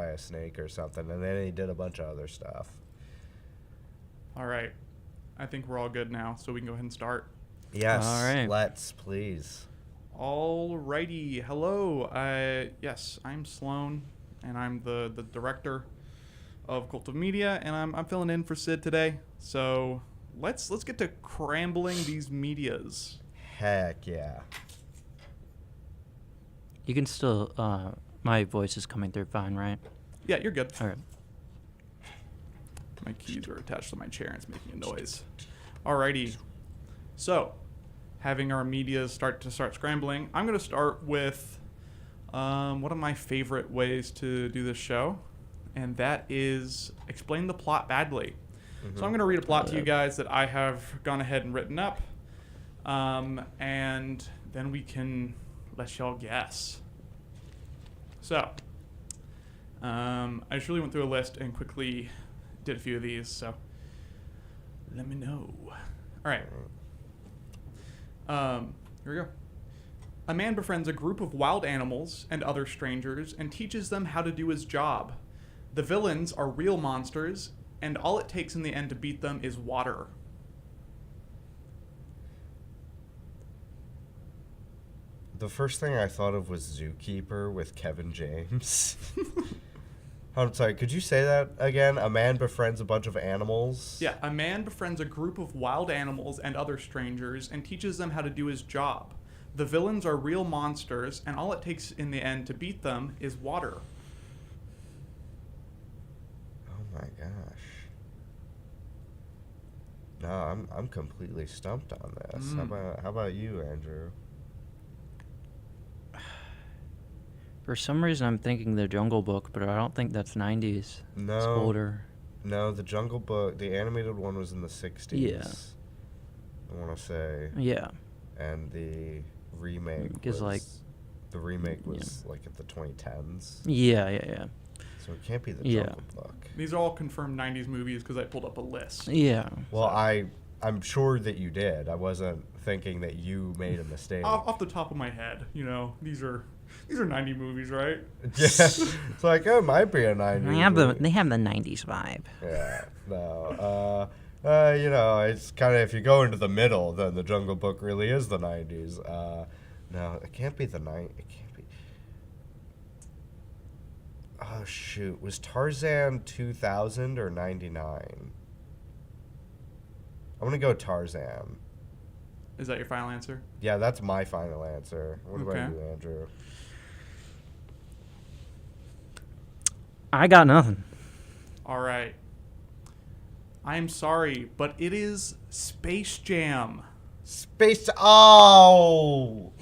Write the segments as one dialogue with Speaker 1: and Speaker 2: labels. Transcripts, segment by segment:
Speaker 1: by a snake or something, and then he did a bunch of other stuff.
Speaker 2: All right. I think we're all good now, so we can go ahead and start.
Speaker 1: Yes,
Speaker 3: All right.
Speaker 1: let's, please.
Speaker 2: All righty. Hello. Yes, I'm Sloan, and I'm the director of Cult of Media, and I'm filling in for Sid today. So let's get to crambling these medias.
Speaker 1: Heck yeah.
Speaker 3: You can still, my voice is coming through fine, right?
Speaker 2: Yeah, you're good.
Speaker 3: All right.
Speaker 2: My keys are attached to my chair and it's making a noise. Alrighty. So, having our media start scrambling, I'm going to start with one of my favorite ways to do this show, and that is explain the plot badly. Mm-hmm. So I'm going to read a plot to you guys that I have gone ahead and written up, and then we can let y'all guess. So, I just really went through a list and quickly did a few of these, so let me know. All right. Here we go. A man befriends a group of wild animals and other strangers and teaches them how to do his job. The villains are real monsters, and all it takes in the end to beat them is water.
Speaker 1: The first thing I thought of was Zookeeper with Kevin James. I'm sorry, could you say that again? A man befriends a bunch of animals?
Speaker 2: Yeah, a man befriends a group of wild animals and other strangers and teaches them how to do his job. The villains are real monsters, and all it takes in the end to beat them is water.
Speaker 1: Oh my gosh. No, I'm completely stumped on this. How about you, Andrew?
Speaker 3: For some reason, I'm thinking The Jungle Book, but I don't think that's 90s.
Speaker 1: No.
Speaker 3: It's older.
Speaker 1: No, the Jungle Book, the animated one was in the 60s.
Speaker 3: Yeah.
Speaker 1: I want to say.
Speaker 3: Yeah.
Speaker 1: And the remake was
Speaker 3: like
Speaker 1: like at the 2010s.
Speaker 3: Yeah.
Speaker 1: So it can't be the Jungle Book.
Speaker 2: These are all confirmed 90s movies because I pulled up a list.
Speaker 3: Yeah.
Speaker 1: Well, I'm sure that you did. I wasn't thinking that you made a mistake.
Speaker 2: Off the top of my head, these are 90 movies, right?
Speaker 1: Yeah. It's like, it might be a 90s movie.
Speaker 3: They have the 90s vibe.
Speaker 1: Yeah. No. It's kind of, if you go into the middle, then the Jungle Book really is the 90s. No, it can't be the 90s. It can't be. Oh, shoot. Was Tarzan 2000 or 99? I'm going to go Tarzan.
Speaker 2: Is that your final answer?
Speaker 1: Yeah, that's my final answer. What about you, Andrew?
Speaker 3: I got nothing.
Speaker 2: All right. I am sorry, but it is Space Jam.
Speaker 1: Oh!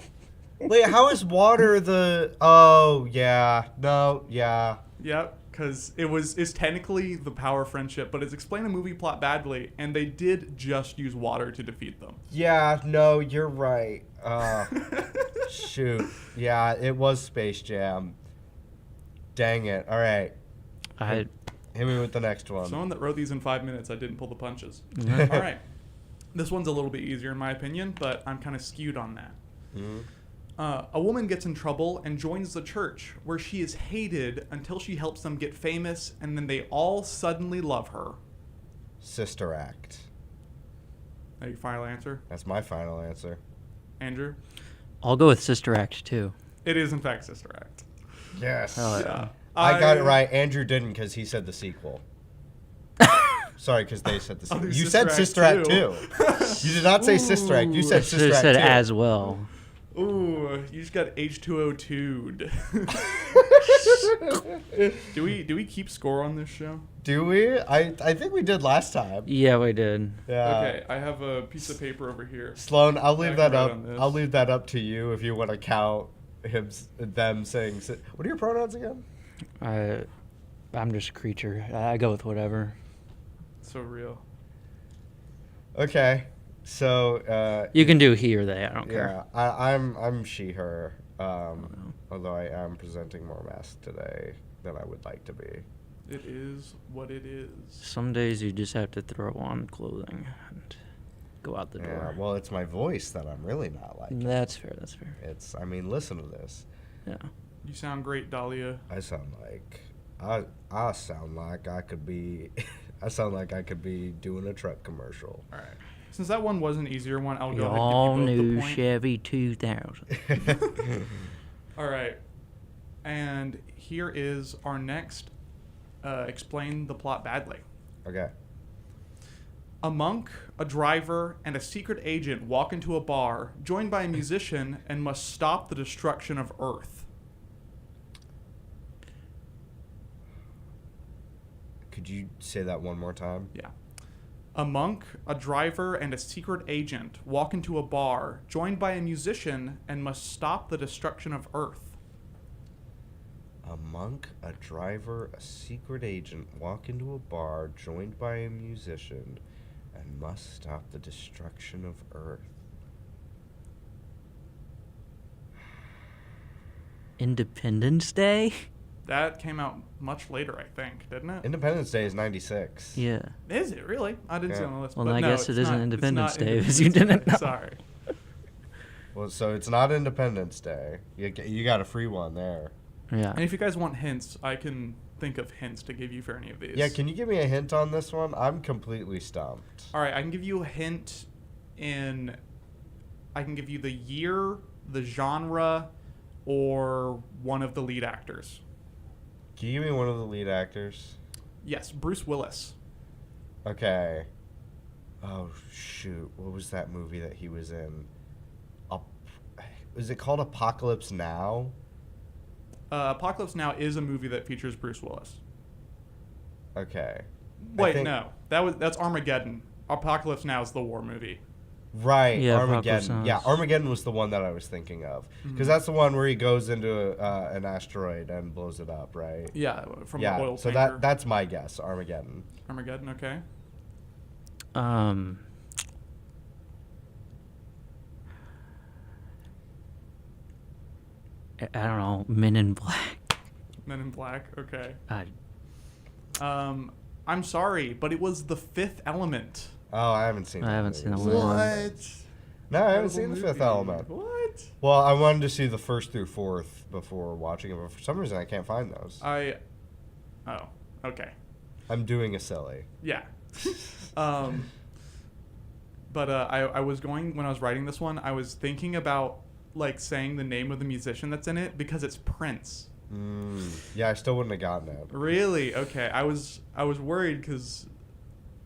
Speaker 1: Wait, how is water the... Oh, yeah. No, yeah.
Speaker 2: Yep, because it's technically the power of friendship, but it's explained the movie plot badly, and they did just use water to defeat them.
Speaker 1: Yeah, no, you're right. Shoot. Yeah, it was Space Jam. Dang it. All right. Hit me with the next one.
Speaker 2: Someone that wrote these in 5 minutes, I didn't pull the punches. All right. This one's a little bit easier in my opinion, but I'm kind of skewed on that.
Speaker 1: Mm-hmm.
Speaker 2: A woman gets in trouble and joins the church, where she is hated until she helps them get famous, and then they all suddenly love her.
Speaker 1: Sister Act.
Speaker 2: That your final answer?
Speaker 1: That's my final answer.
Speaker 2: Andrew?
Speaker 3: I'll go with Sister Act 2.
Speaker 2: It is, in fact, Sister Act.
Speaker 1: Yes.
Speaker 2: Yeah.
Speaker 1: I got it right. Andrew didn't because he said the sequel. Sorry, because they said the sequel. You said Sister Act 2. You did not say Sister Act. You said Sister Act 2.
Speaker 3: said as well.
Speaker 2: Ooh, you just got H2O2'd. Do we keep score on this show?
Speaker 1: Do we? I think we did last time.
Speaker 3: Yeah, we did.
Speaker 1: Yeah.
Speaker 2: Okay, I have a piece of paper over here.
Speaker 1: Sloan, I'll leave that up. I'll leave that up to you if you want to count them saying. What are your pronouns again?
Speaker 3: I'm just a creature. I go with whatever.
Speaker 2: So real.
Speaker 1: Okay. So
Speaker 3: you can do he or they. I don't care.
Speaker 1: Yeah, I'm she her. Although I am presenting more masks today than I would like to be.
Speaker 2: It is what it is.
Speaker 3: Some days you just have to throw on clothing and go out the door.
Speaker 1: Yeah, well, it's my voice that I'm really not liking.
Speaker 3: That's fair.
Speaker 1: Listen to this.
Speaker 3: Yeah.
Speaker 2: You sound great, Dahlia.
Speaker 1: I sound like I sound like I could be. I sound like I could be doing a truck commercial.
Speaker 2: All right. Since that one was an easier one, I'll go ahead
Speaker 3: All
Speaker 2: and give you both
Speaker 3: new
Speaker 2: the point.
Speaker 3: Chevy 2000.
Speaker 2: All right. And here is our next explain the plot badly.
Speaker 1: Okay.
Speaker 2: A monk, a driver, and a secret agent walk into a bar, joined by a musician, and must stop the destruction of Earth.
Speaker 1: Could you say that one more time?
Speaker 2: Yeah. A monk, a driver, and a secret agent walk into a bar, joined by a musician, and must stop the destruction of Earth.
Speaker 1: A monk, a driver, a secret agent walk into a bar joined by a musician and must stop the destruction of Earth.
Speaker 3: Independence Day?
Speaker 2: That came out much later, I think, didn't it?
Speaker 1: Independence Day is 96.
Speaker 3: Yeah.
Speaker 2: Is it really? I didn't see it on the list.
Speaker 3: Well,
Speaker 2: but
Speaker 3: I
Speaker 2: no,
Speaker 3: guess it
Speaker 2: it's
Speaker 3: isn't
Speaker 2: not-
Speaker 3: Independence
Speaker 2: it's not
Speaker 3: Day, because you
Speaker 2: Independence
Speaker 3: didn't
Speaker 2: Day.
Speaker 3: know.
Speaker 2: Sorry.
Speaker 1: Well, so it's not Independence Day. You got a free one there.
Speaker 3: Yeah.
Speaker 2: And if you guys want hints, I can think of hints to give you for any of these.
Speaker 1: Yeah, can you give me a hint on this one? I'm completely stumped.
Speaker 2: All right, I can give you a hint in. I can give you the year, the genre, or one of the lead actors.
Speaker 1: Can you give me one of the lead actors?
Speaker 2: Yes, Bruce Willis.
Speaker 1: Okay. Oh, shoot. What was that movie that he was in? Is it called Apocalypse Now?
Speaker 2: Apocalypse Now is a movie that features Bruce Willis.
Speaker 1: Okay.
Speaker 2: Wait, no, that's Armageddon. Apocalypse Now is the war movie.
Speaker 1: Right,
Speaker 3: Yeah, Apocalypse
Speaker 1: Armageddon.
Speaker 3: Now
Speaker 1: Yeah,
Speaker 3: is-
Speaker 1: Armageddon was the one that I was thinking of. Because that's the one where he goes into an asteroid and blows it up, right?
Speaker 2: Yeah, from
Speaker 1: Yeah,
Speaker 2: an oil
Speaker 1: so
Speaker 2: tanker.
Speaker 1: that's my guess, Armageddon.
Speaker 2: Armageddon, okay.
Speaker 3: I don't know. Men in Black.
Speaker 2: Men in Black, okay.
Speaker 3: I
Speaker 2: I'm sorry, but it was The Fifth Element.
Speaker 1: Oh, I haven't seen that.
Speaker 3: I haven't seen
Speaker 1: movie.
Speaker 3: that one.
Speaker 2: What?
Speaker 1: No, I haven't
Speaker 2: Incredible
Speaker 1: seen The Fifth
Speaker 2: movie.
Speaker 1: Element.
Speaker 2: What?
Speaker 1: Well, I wanted to see the first through fourth before watching it, but for some reason I can't find those.
Speaker 2: Oh, okay.
Speaker 1: I'm doing a silly.
Speaker 2: Yeah. But I was going, when I was writing this one, I was thinking about, like, saying the name of the musician that's in it because it's Prince.
Speaker 1: Yeah, I still wouldn't have gotten it.
Speaker 2: Really? Okay. I was worried because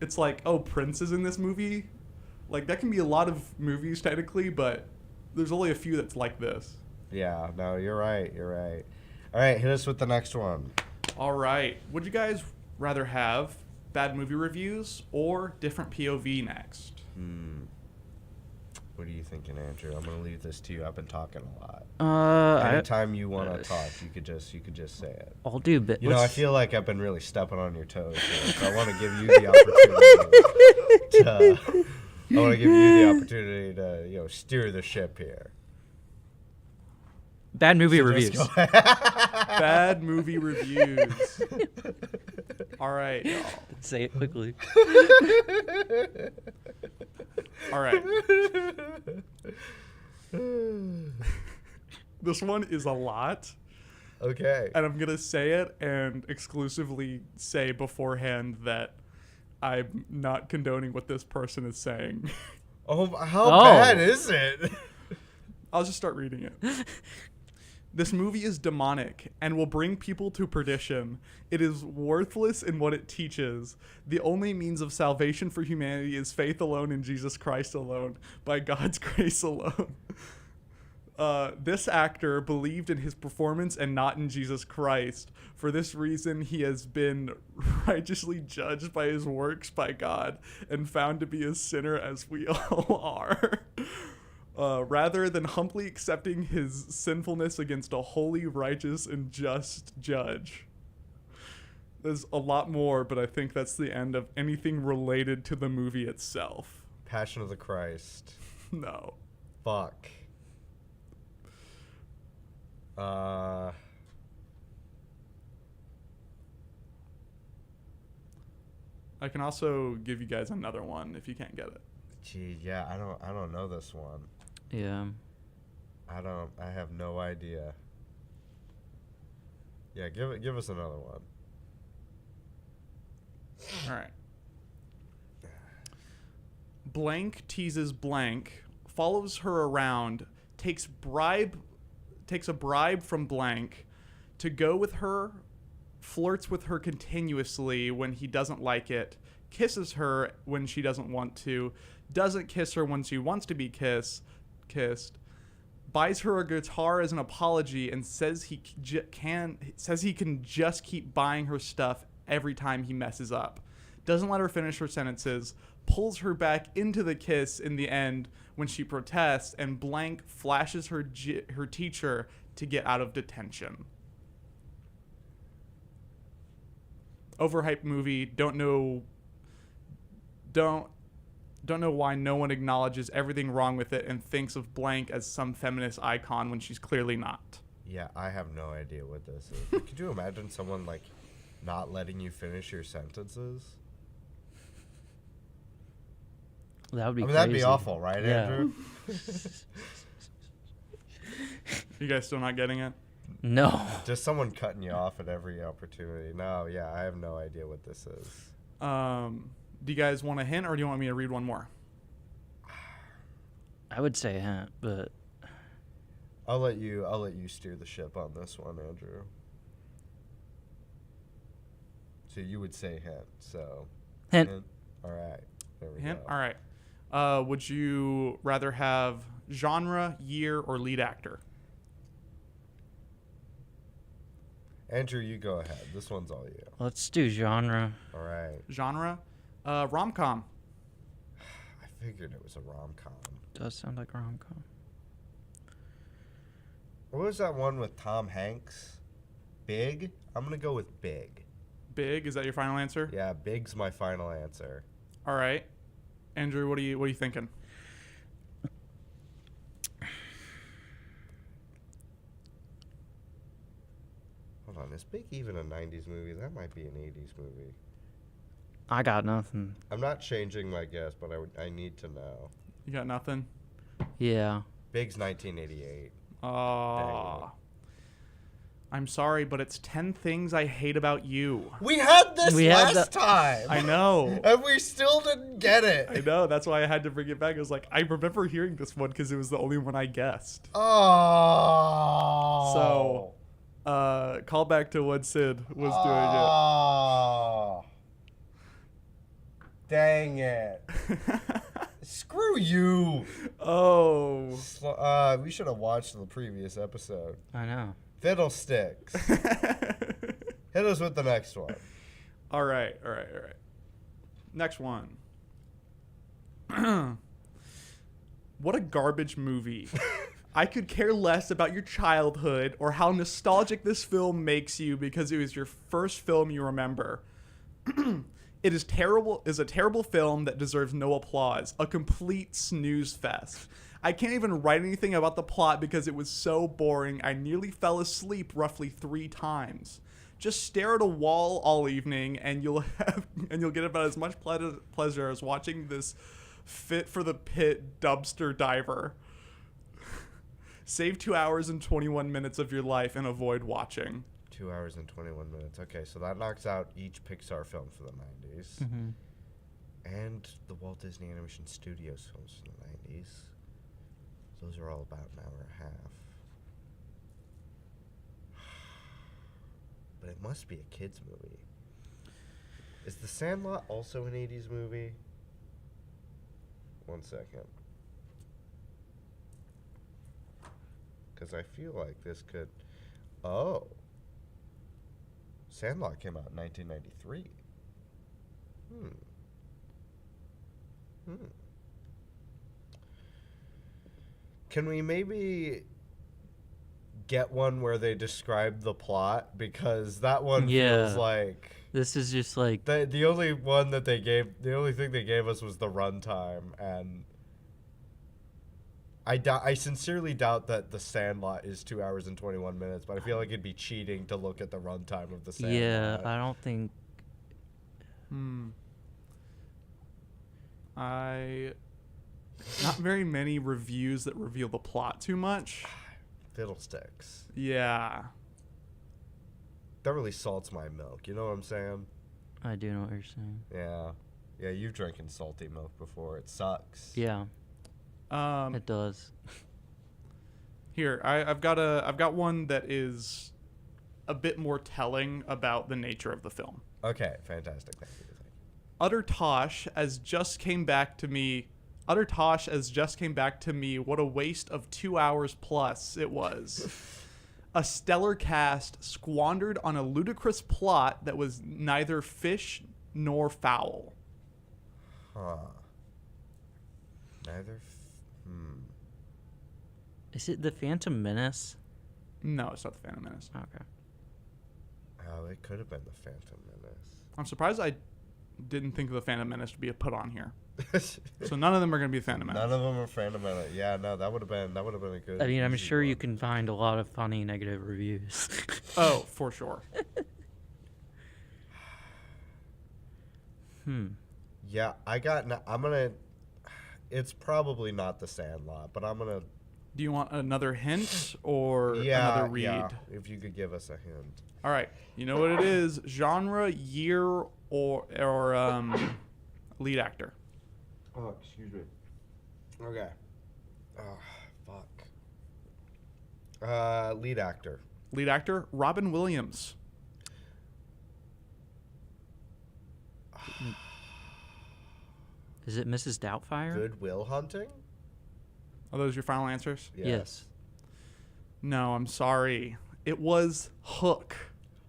Speaker 2: it's like, oh, Prince is in this movie? Like, that can be a lot of movies, technically, but there's only a few that's like this.
Speaker 1: Yeah, no, you're right. You're right. All right, hit us with the next one.
Speaker 2: All right. Would you guys rather have bad movie reviews or different POV next?
Speaker 1: What are you thinking, Andrew? I'm gonna leave this to you. I've been talking a lot. Anytime you want to talk, you could just say it.
Speaker 3: I'll do bit.
Speaker 1: You know, I feel like I've been really stepping on your toes here, so I want to give you the opportunity to steer the ship here.
Speaker 3: Bad movie
Speaker 1: So
Speaker 3: reviews.
Speaker 1: just
Speaker 2: Bad movie reviews. All right, y'all.
Speaker 3: Say it quickly.
Speaker 2: All right. This one is a lot,
Speaker 1: Okay.
Speaker 2: and I'm going to say it and exclusively say beforehand that I'm not condoning what this person is saying.
Speaker 1: Oh, how
Speaker 3: Oh.
Speaker 1: bad is it?
Speaker 2: I'll just start reading it. This movie is demonic and will bring people to perdition. It is worthless in what it teaches. The only means of salvation for humanity is faith alone in Jesus Christ alone, by God's grace alone. This actor believed in his performance and not in Jesus Christ. For this reason, he has been righteously judged by his works by God and found to be a sinner as we all are. Rather than humbly accepting his sinfulness against a holy, righteous, and just judge. There's a lot more, but I think that's the end of anything related to the movie itself.
Speaker 1: Passion of the Christ.
Speaker 2: No.
Speaker 1: Fuck.
Speaker 2: I can also give you guys another one if you can't get it.
Speaker 1: Gee, yeah, I don't know this one.
Speaker 3: Yeah.
Speaker 1: I have no idea. Yeah, give us another one.
Speaker 2: All right. Blank teases blank, follows her around, takes a bribe from blank to go with her, flirts with her continuously when he doesn't like it, kisses her when she doesn't want to, doesn't kiss her when she wants to be kissed, buys her a guitar as an apology, and says he can just keep buying her stuff every time he messes up. Doesn't let her finish her sentences, pulls her back into the kiss in the end when she protests, and blank flashes her teacher to get out of detention. Overhyped movie. Don't know why no one acknowledges everything wrong with it and thinks of blank as some feminist icon when she's clearly not.
Speaker 1: Yeah, I have no idea what this is. Could you imagine someone like not letting you finish your sentences?
Speaker 3: That would be crazy.
Speaker 1: That'd be awful, right,
Speaker 3: Yeah.
Speaker 1: Andrew?
Speaker 2: You guys still not getting it?
Speaker 3: No.
Speaker 1: Just someone cutting you off at every opportunity. No, yeah, I have no idea what this is.
Speaker 2: Do you guys want a hint, or do you want me to read one more?
Speaker 3: I would say a hint, but
Speaker 1: I'll let you steer the ship on this one, Andrew. So you would say hint. So
Speaker 3: hint.
Speaker 1: All right. There we
Speaker 2: Hint.
Speaker 1: go.
Speaker 2: All right. Would you rather have genre, year, or lead actor?
Speaker 1: Andrew, you go ahead. This one's all you.
Speaker 3: Let's do genre.
Speaker 1: All right.
Speaker 2: Genre, rom-com.
Speaker 1: I figured it was a rom-com.
Speaker 3: Does sound like rom-com.
Speaker 1: What was that one with Tom Hanks? Big? I'm going to go with Big.
Speaker 2: Big. Is that your final answer?
Speaker 1: Yeah, Big's my final answer.
Speaker 2: All right. Andrew, what are you thinking?
Speaker 1: Hold on. Is Big even a 90s movie? That might be an 80s movie.
Speaker 3: I got nothing.
Speaker 1: I'm not changing my guess, but I need to know.
Speaker 2: You got nothing?
Speaker 3: Yeah.
Speaker 1: Big's 1988.
Speaker 2: I'm sorry, but it's 10 Things I Hate About You.
Speaker 1: We had this last time.
Speaker 2: I know.
Speaker 1: And we still didn't get it.
Speaker 2: I know. That's why I had to bring it back. I was like, I remember hearing this one because it was the only one I guessed.
Speaker 1: Oh.
Speaker 2: So, call back to when Sid was
Speaker 1: Oh. Dang it. Screw you.
Speaker 2: doing it. Oh.
Speaker 1: We should have watched the previous episode.
Speaker 3: I know.
Speaker 1: Fiddlesticks. Hit us with the next one.
Speaker 2: All right. Next one. What a garbage movie. I could care less about your childhood or how nostalgic this film makes you because it was your first film you remember. It is a terrible film that deserves no applause. A complete snooze fest. I can't even write anything about the plot because it was so boring. I nearly fell asleep roughly 3 times. Just stare at a wall all evening and you'll get about as much pleasure as watching this fit for the pit dumpster diver. Save 2 hours and 21 minutes of your life and avoid watching.
Speaker 1: 2 hours and 21 minutes. Okay, so that knocks out each Pixar film for the 90s.
Speaker 3: Mm-hmm.
Speaker 1: And the Walt Disney Animation Studios films from the 90s. Those are all about an hour and a half. But it must be a kid's movie. Is The Sandlot also an 80s movie? 1 second. Because I feel like this could... Oh. Sandlot came out in 1993. Can we maybe get one where they describe the plot? Because that one feels like...
Speaker 3: This is just like...
Speaker 1: The only one that they gave... The only thing they gave us was the runtime, and... I sincerely doubt that The Sandlot is 2 hours and 21 minutes, but I feel like it'd be cheating to look at the runtime of The Sandlot.
Speaker 3: Yeah, I don't think...
Speaker 2: Not very many reviews that reveal the plot too much.
Speaker 1: Fiddlesticks.
Speaker 2: Yeah.
Speaker 1: That really salts my milk, you know what I'm saying?
Speaker 3: I do know what you're saying.
Speaker 1: Yeah. Yeah, you've drinking salty milk before. It sucks.
Speaker 3: Yeah, it does.
Speaker 2: Here, I've got one that is a bit more telling about the nature of the film.
Speaker 1: Okay, fantastic. Thank you.
Speaker 2: Utter Tosh as just came back to me. Utter Tosh as just came back to me. What a waste of 2 hours plus it was. A stellar cast squandered on a ludicrous plot that was neither fish nor fowl.
Speaker 1: Huh.
Speaker 3: Is it the Phantom Menace?
Speaker 2: No, it's not the Phantom Menace.
Speaker 3: Okay.
Speaker 1: Oh, it could have been the Phantom Menace.
Speaker 2: I'm surprised I didn't think of the Phantom Menace to be put on here. So none of them are going to be Phantom Menace.
Speaker 1: None of them are Phantom Menace. Yeah, no, that would have been a good.
Speaker 3: I mean, I'm
Speaker 1: easy
Speaker 3: sure
Speaker 1: one.
Speaker 3: you can find a lot of funny negative reviews.
Speaker 2: Oh, for sure.
Speaker 1: Yeah, I'm gonna. It's probably not the Sandlot, but I'm gonna.
Speaker 2: Do you want another hint or
Speaker 1: Yeah,
Speaker 2: another read?
Speaker 1: yeah. If you could give us a hint.
Speaker 2: All right. You know what it is? Genre, year, or lead actor.
Speaker 1: Oh, excuse me. Okay. Oh, fuck. Lead actor.
Speaker 2: Lead actor, Robin Williams.
Speaker 3: Is it Mrs. Doubtfire?
Speaker 1: Good Will Hunting?
Speaker 2: Are those your final answers?
Speaker 3: Yes.
Speaker 2: No, I'm sorry. It was Hook.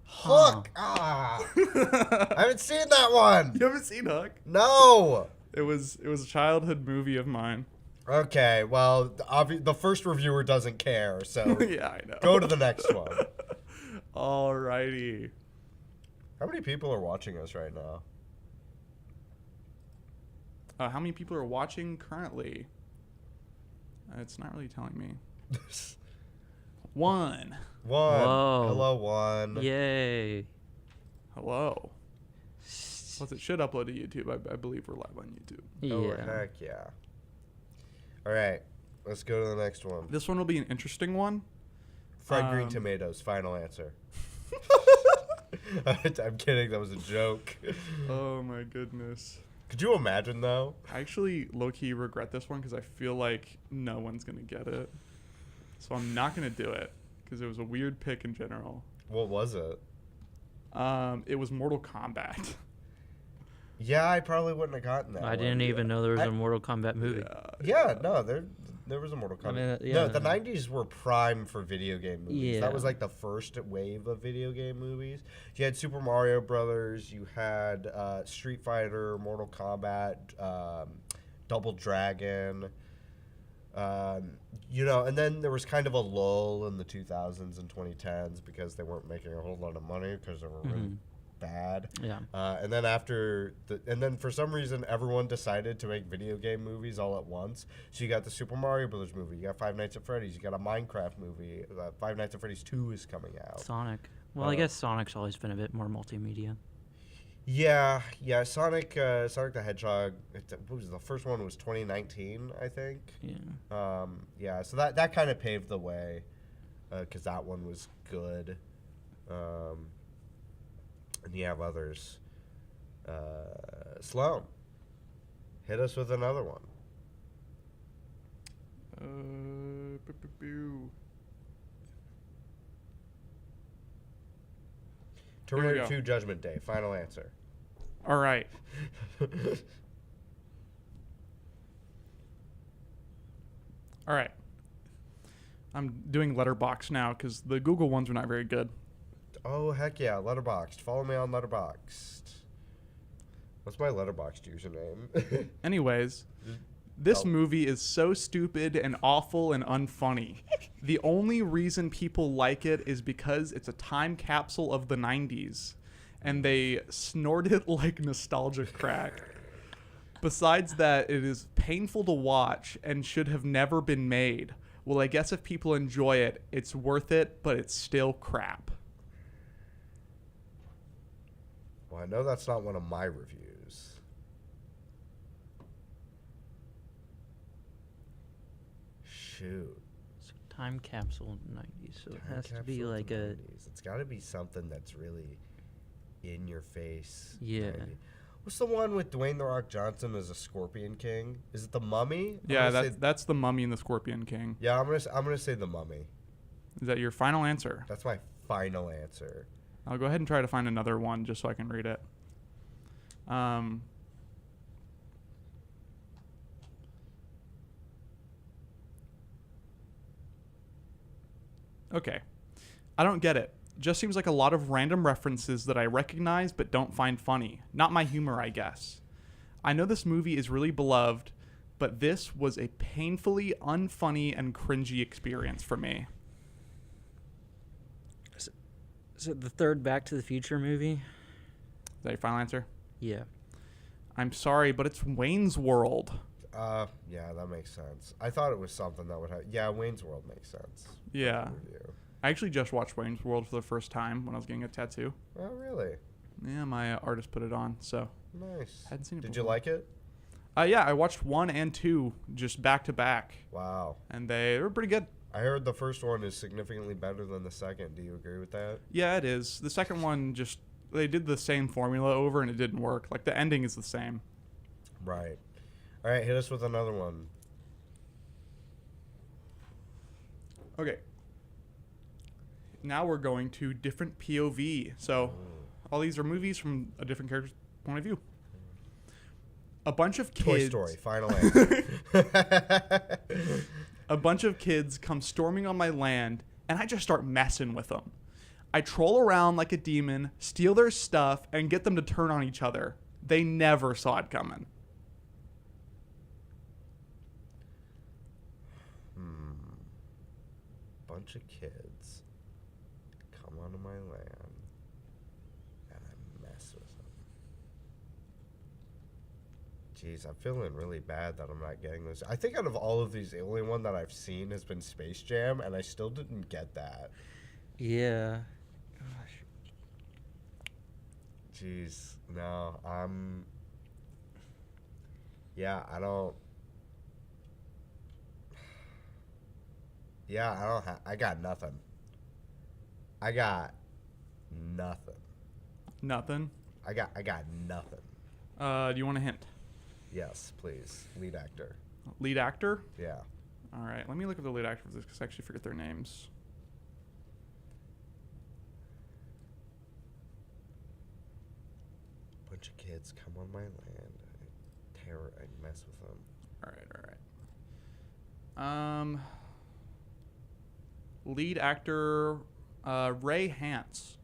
Speaker 1: Hook! Ah! I haven't seen that one!
Speaker 2: You haven't seen Hook?
Speaker 1: No!
Speaker 2: It was a childhood movie of mine.
Speaker 1: Okay, well, the first reviewer doesn't care, so
Speaker 2: Yeah, I know.
Speaker 1: go to the next one.
Speaker 2: Alrighty.
Speaker 1: How many people are watching us right now?
Speaker 2: How many people are watching currently? It's not really telling me. One.
Speaker 1: One. Hello, one.
Speaker 3: Yay.
Speaker 2: Hello. Plus, it should upload to YouTube. I believe we're live on YouTube.
Speaker 1: Oh,
Speaker 3: Yeah.
Speaker 1: heck yeah. All right, let's go to the next one.
Speaker 2: This one will be an interesting one.
Speaker 1: Fried green tomatoes, final answer. I'm kidding, that was a joke.
Speaker 2: Oh my goodness.
Speaker 1: Could you imagine, though?
Speaker 2: I actually low-key regret this one because I feel like no one's going to get it. So I'm not going to do it because it was a weird pick in general.
Speaker 1: What was it?
Speaker 2: It was Mortal Kombat.
Speaker 1: Yeah, I probably wouldn't have gotten that
Speaker 3: I
Speaker 1: one.
Speaker 3: didn't even know there was a Mortal Kombat movie.
Speaker 1: Yeah, no, there was a Mortal Kombat.
Speaker 3: I mean, yeah.
Speaker 1: No, the 90s were prime for video game movies.
Speaker 3: Yeah.
Speaker 1: That was like the first wave of video game movies. You had Super Mario Brothers, you had Street Fighter, Mortal Kombat, Double Dragon. And then there was kind of a lull in the 2000s and 2010s because they weren't making a whole lot of money because they were really bad.
Speaker 3: Yeah.
Speaker 1: And then for some reason everyone decided to make video game movies all at once. So you got the Super Mario Brothers movie, you got Five Nights at Freddy's, you got a Minecraft movie. Five Nights at Freddy's 2 is coming out.
Speaker 3: Sonic. Well, I guess Sonic's always been a bit more multimedia.
Speaker 1: Yeah. Sonic the Hedgehog. What was the first one? Was 2019, I think.
Speaker 3: Yeah.
Speaker 1: So that kind of paved the way, because that one was good. And you have others. Sloan, hit us with another one. Terminator 2 Judgment Day, final answer.
Speaker 2: All right. All right. I'm doing Letterboxd now because the Google ones are not very good.
Speaker 1: Oh, heck yeah, Letterboxd. Follow me on Letterboxd. What's my Letterboxd username?
Speaker 2: Anyways, this movie is so stupid and awful and unfunny. The only reason people like it is because it's a time capsule of the 90s, and they snort it like nostalgia crack. Besides that, it is painful to watch and should have never been made. Well, I guess if people enjoy it, it's worth it, but it's still crap.
Speaker 1: Well, I know that's not one of my reviews. Shoot.
Speaker 3: It's a time capsule in the 90s, so it has to be
Speaker 1: Capsule
Speaker 3: like
Speaker 1: of the
Speaker 3: a...
Speaker 1: 90s. It's got to be something that's really in your face.
Speaker 3: Yeah.
Speaker 1: Maybe. What's the one with Dwayne The Rock Johnson as a Scorpion King? Is it The Mummy?
Speaker 2: Yeah, that's the Mummy and the Scorpion King.
Speaker 1: Yeah, I'm gonna say The Mummy.
Speaker 2: Is that your final answer?
Speaker 1: That's my final answer.
Speaker 2: I'll go ahead and try to find another one just so I can read it. Okay. I don't get it. Just seems like a lot of random references that I recognize but don't find funny. Not my humor, I guess. I know this movie is really beloved, but this was a painfully unfunny and cringy experience for me.
Speaker 3: Is it the third Back to the Future movie?
Speaker 2: Is that your final answer?
Speaker 3: Yeah.
Speaker 2: I'm sorry, but it's Wayne's World.
Speaker 1: Yeah, that makes sense. I thought it was something that would have. Yeah, Wayne's World makes sense.
Speaker 2: Yeah. I actually just watched Wayne's World for the first time when I was getting a tattoo.
Speaker 1: Oh, really?
Speaker 2: Yeah, my artist put it on, so.
Speaker 1: Nice.
Speaker 2: Hadn't seen it
Speaker 1: Did you
Speaker 2: before.
Speaker 1: like it?
Speaker 2: Yeah, I watched 1 and 2 just back to back,
Speaker 1: Wow.
Speaker 2: and they were pretty good.
Speaker 1: I heard the first one is significantly better than the second. Do you agree with that?
Speaker 2: Yeah, it is. The second one just, they did the same formula over and it didn't work. Like, the ending is the same.
Speaker 1: Right. All right, hit us with another one.
Speaker 2: Okay. Now we're going to different POV. So, all these are movies from a different character's point of view. A bunch of kids.
Speaker 1: Toy Story, final answer.
Speaker 2: A bunch of kids come storming on my land, and I just start messing with them. I troll around like a demon, steal their stuff, and get them to turn on each other. They never saw it coming.
Speaker 1: Bunch of kids come onto my land, and I mess with them. Jeez, I'm feeling really bad that I'm not getting this. I think out of all of these, the only one that I've seen has been Space Jam, and I still didn't get that.
Speaker 3: Yeah. Gosh.
Speaker 1: Jeez, no, yeah, I don't. Yeah, I got nothing. I got nothing.
Speaker 2: Nothing.
Speaker 1: I got nothing.
Speaker 2: Do you want a hint?
Speaker 1: Yes, please. Lead actor.
Speaker 2: Lead actor?
Speaker 1: Yeah.
Speaker 2: All right, let me look at the lead actor for this because I actually forget their names.
Speaker 1: Bunch of kids come on my land. I mess with them.
Speaker 2: All right. Lead actor Ray Hance.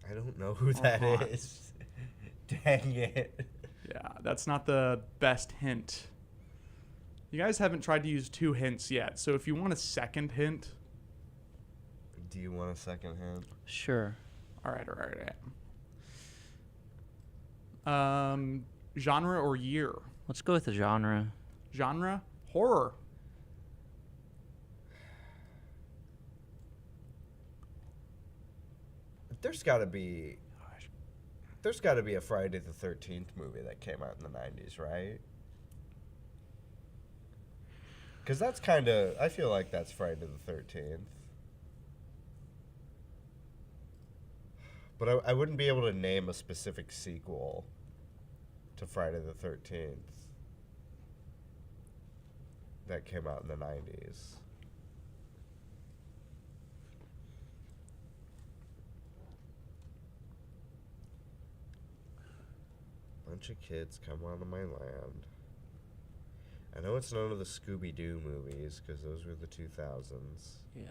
Speaker 1: I don't know who that is. Dang it.
Speaker 2: Yeah, that's not the best hint. You guys haven't tried to use 2 hints yet, so if you want a second hint.
Speaker 1: Do you want a second hint?
Speaker 3: Sure.
Speaker 2: All right. Genre or year?
Speaker 3: Let's go with the genre.
Speaker 2: Genre? Horror.
Speaker 1: There's got to be a Friday the 13th movie that came out in the 90s, right? Because that's kind of, I feel like that's Friday the 13th. But I wouldn't be able to name a specific sequel to Friday the 13th that came out in the 90s. Bunch of kids come onto my land. I know it's none of the Scooby-Doo movies because those were the 2000s.
Speaker 3: Yeah.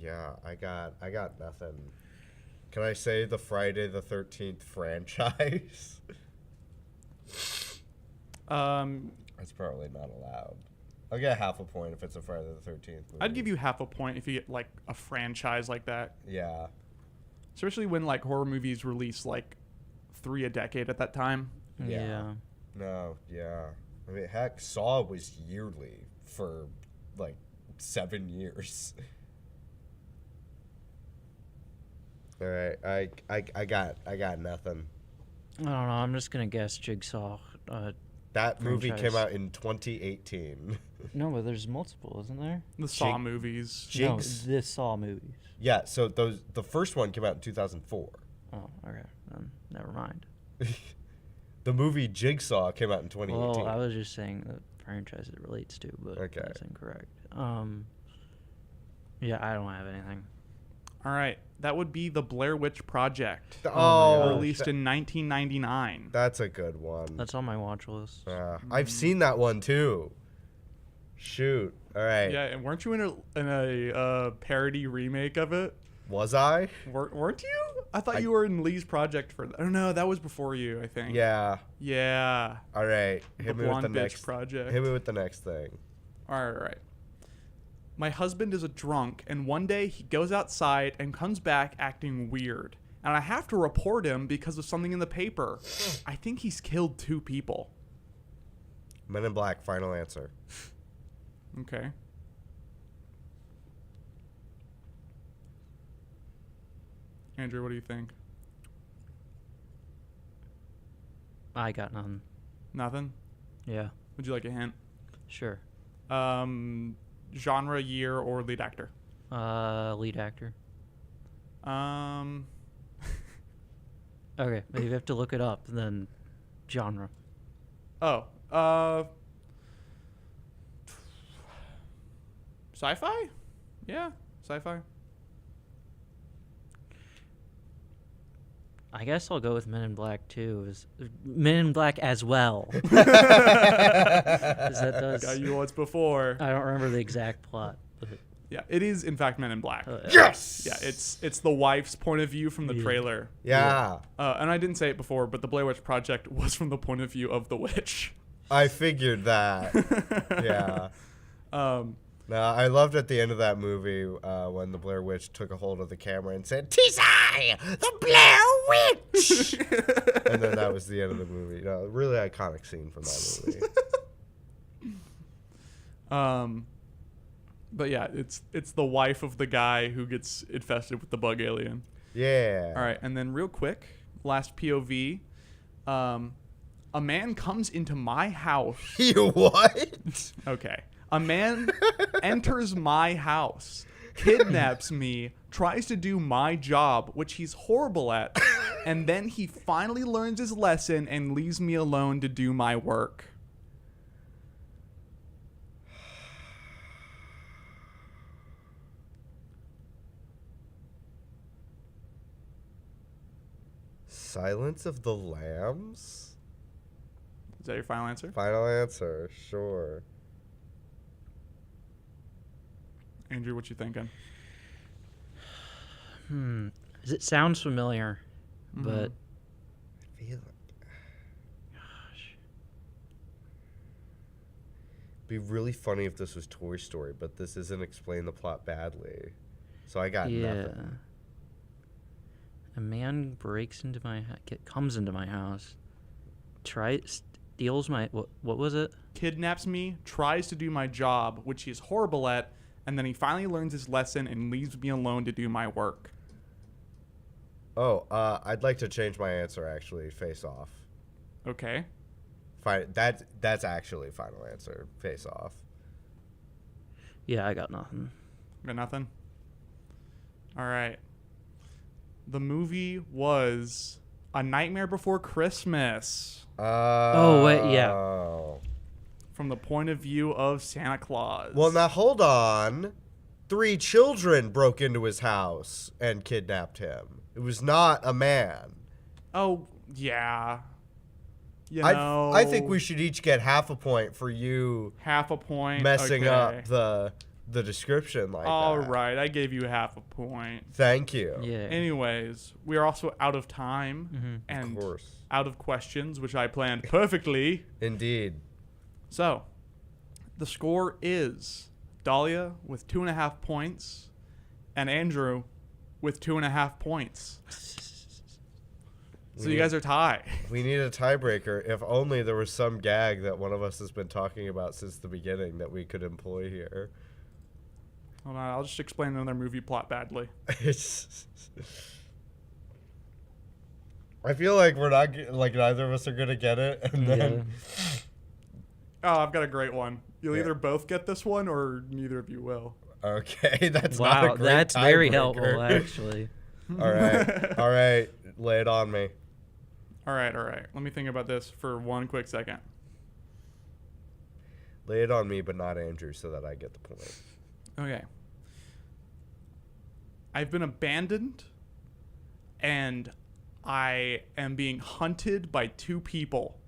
Speaker 1: Yeah, I got nothing. Can I say the Friday the 13th franchise? That's probably not allowed. I'll get half a point if it's a Friday the 13th movie.
Speaker 2: I'd give you half a point if you get like a franchise like that.
Speaker 1: Yeah.
Speaker 2: Especially when like horror movies release like 3 a decade at that time.
Speaker 3: Yeah.
Speaker 1: No, yeah. I mean, heck, Saw was yearly for like 7 years. All right, I got nothing.
Speaker 3: I don't know. I'm just gonna guess Jigsaw.
Speaker 1: That movie came
Speaker 3: franchise.
Speaker 1: out in 2018.
Speaker 3: No, but there's multiple, isn't there?
Speaker 2: The Saw
Speaker 1: Jig-
Speaker 2: movies.
Speaker 1: Jigs.
Speaker 3: No, the Saw movies.
Speaker 1: Yeah, so the first one came out in 2004.
Speaker 3: Oh, okay. Never mind.
Speaker 1: The movie Jigsaw came out in 2018.
Speaker 3: Well, I was just saying the franchise it relates to, but
Speaker 1: Okay.
Speaker 3: that's incorrect. Yeah, I don't have anything.
Speaker 2: All right. That would be The Blair Witch Project.
Speaker 3: my
Speaker 1: Oh,
Speaker 3: gosh.
Speaker 2: Released in 1999.
Speaker 1: that's a good one.
Speaker 3: That's on my watch list.
Speaker 1: I've seen that one too. Shoot. All right.
Speaker 2: Yeah, and weren't you in a parody remake of it?
Speaker 1: Was I?
Speaker 2: Weren't you? I thought you were in Lee's project for that. Oh no, that was before you, I think.
Speaker 1: Yeah.
Speaker 2: Yeah.
Speaker 1: All right.
Speaker 2: The
Speaker 1: Hit me with
Speaker 2: Blonde
Speaker 1: the
Speaker 2: Bitch
Speaker 1: next.
Speaker 2: project.
Speaker 1: Hit me with the next thing.
Speaker 2: All right. My husband is a drunk, and one day he goes outside and comes back acting weird. And I have to report him because of something in the paper. I think he's killed 2 people.
Speaker 1: Men in Black. Final answer.
Speaker 2: Okay. Andrew, what do you think?
Speaker 3: I got none.
Speaker 2: Nothing?
Speaker 3: Yeah,
Speaker 2: Would you like a hint?
Speaker 3: sure.
Speaker 2: Genre, year, or lead actor?
Speaker 3: Lead actor.
Speaker 2: Um,
Speaker 3: Okay, but you have to look it up. Then genre.
Speaker 2: Sci-fi? Yeah, sci-fi.
Speaker 3: I guess I'll go with Men in Black too. Men in Black as well. 'Cause that does.
Speaker 2: Got you once before.
Speaker 3: I don't remember the exact plot. But,
Speaker 2: Yeah, it is in fact Men in Black.
Speaker 1: Yes.
Speaker 2: Yeah, it's the wife's point of view from the
Speaker 3: Yeah.
Speaker 2: trailer.
Speaker 1: Yeah.
Speaker 2: And I didn't say it before, but the Blair Witch Project was from the point of view of the witch.
Speaker 1: I figured that. Yeah.
Speaker 2: Um,
Speaker 1: No, I loved at the end of that movie when the Blair Witch took a hold of the camera and said, "'Tis I, the Blair Witch," and then that was the end of the movie. No, really iconic scene from that movie.
Speaker 2: but yeah, it's the wife of the guy who gets infested with the bug alien.
Speaker 1: Yeah.
Speaker 2: All right, and then real quick, last POV. A man comes into my house.
Speaker 1: You what?
Speaker 2: Okay. A man enters my house, kidnaps me, tries to do my job, which he's horrible at, and then he finally learns his lesson and leaves me alone to do my work.
Speaker 1: Silence of the Lambs?
Speaker 2: Is that your final answer?
Speaker 1: Final answer, sure.
Speaker 2: Andrew, what you thinking?
Speaker 3: It sounds familiar, but
Speaker 1: I feel like
Speaker 3: gosh,
Speaker 1: be really funny if this was Toy Story, but this isn't Explain the Plot badly. So I got nothing.
Speaker 3: A man breaks into my comes into my house, steals my what was it?
Speaker 2: Kidnaps me, tries to do my job, which he's horrible at, and then he finally learns his lesson and leaves me alone to do my work.
Speaker 1: Oh, I'd like to change my answer actually. Face Off.
Speaker 2: Okay.
Speaker 1: Fine. That's actually final answer. Face Off.
Speaker 3: Yeah, I got nothing.
Speaker 2: Got nothing? All right. The movie was A Nightmare Before Christmas,
Speaker 3: Oh, wait, yeah.
Speaker 2: from the point of view of Santa Claus.
Speaker 1: Well, now hold on. 3 children broke into his house and kidnapped him. It was not a man.
Speaker 2: Oh, yeah. You
Speaker 1: I
Speaker 2: know,
Speaker 1: I think we should each get half a point for you
Speaker 2: half a point.
Speaker 1: messing
Speaker 2: okay.
Speaker 1: up the description like
Speaker 2: All
Speaker 1: that.
Speaker 2: right, I gave you half a point.
Speaker 1: Thank you.
Speaker 3: Yeah.
Speaker 2: Anyways, we are also out of time and
Speaker 1: Of course.
Speaker 2: out of questions, which I planned perfectly.
Speaker 1: Indeed.
Speaker 2: So, the score is Dahlia with 2.5 points and Andrew with 2.5 points. So you guys are tied.
Speaker 1: We need a tiebreaker. If only there was some gag that one of us has been talking about since the beginning that we could employ here.
Speaker 2: Hold on, I'll just explain another movie plot badly.
Speaker 1: It's. I feel like we're not like neither of us are gonna get it, and then
Speaker 2: Oh, I've got a great one. You'll
Speaker 1: Yeah.
Speaker 2: either both get this one or neither of you will.
Speaker 1: Okay, that's not a
Speaker 3: Wow,
Speaker 1: great
Speaker 3: that's very
Speaker 1: tiebreaker.
Speaker 3: helpful, actually.
Speaker 1: All right, lay it on me.
Speaker 2: All right. Let me think about this for one quick second.
Speaker 1: Lay it on me, but not Andrew, so that I get the point.
Speaker 2: Okay. I've been abandoned, and I am being hunted by two people,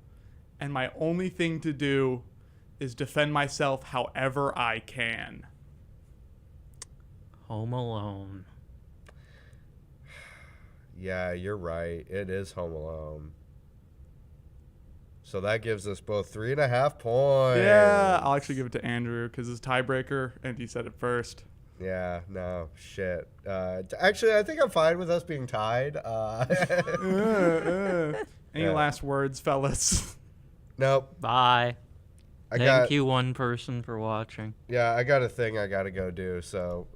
Speaker 2: and my only thing to do is defend myself however I can.
Speaker 3: Home Alone.
Speaker 1: Yeah, you're right. It is Home Alone. So that gives us both 3.5 points.
Speaker 2: Yeah, I'll actually give it to Andrew because it's tiebreaker, and he said it first.
Speaker 1: Yeah, no, shit. Actually, I think I'm fine with us being tied.
Speaker 2: Any
Speaker 1: Yeah.
Speaker 2: last words, fellas?
Speaker 1: Nope.
Speaker 3: Bye.
Speaker 1: I
Speaker 3: Thank you, one person, for watching.
Speaker 1: Yeah, I got a thing I got to go do, so